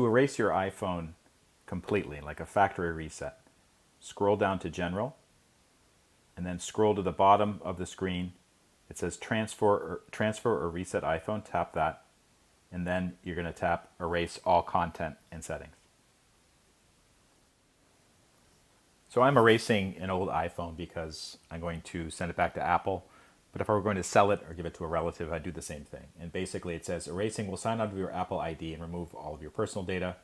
to erase your iPhone completely, like a factory reset, scroll down to General, and then scroll to the bottom of the screen. It says transfer or reset iPhone. Tap that, and then you're going to tap erase all content and settings. So I'm erasing an old iPhone because I'm going to send it back to Apple. But if I were going to sell it or give it to a relative, I'd do the same thing. And basically it says erasing will sign out of your Apple ID and remove all of your personal data,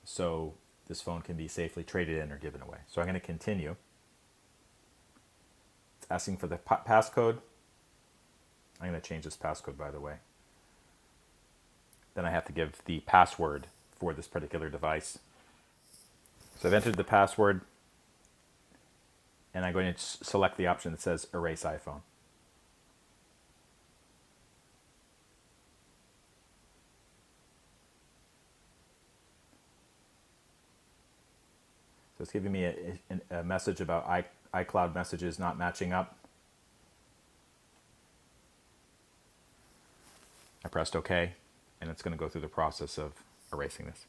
so this phone can be safely traded in or given away. So I'm going to continue. It's asking for the passcode. I'm going to change this passcode, by the way. Then I have to give the password for this particular device. So I've entered the password, and I'm going to select the option that says erase iPhone. So it's giving me a message about iCloud messages not matching up. I pressed OK, and it's going to go through the process of erasing this.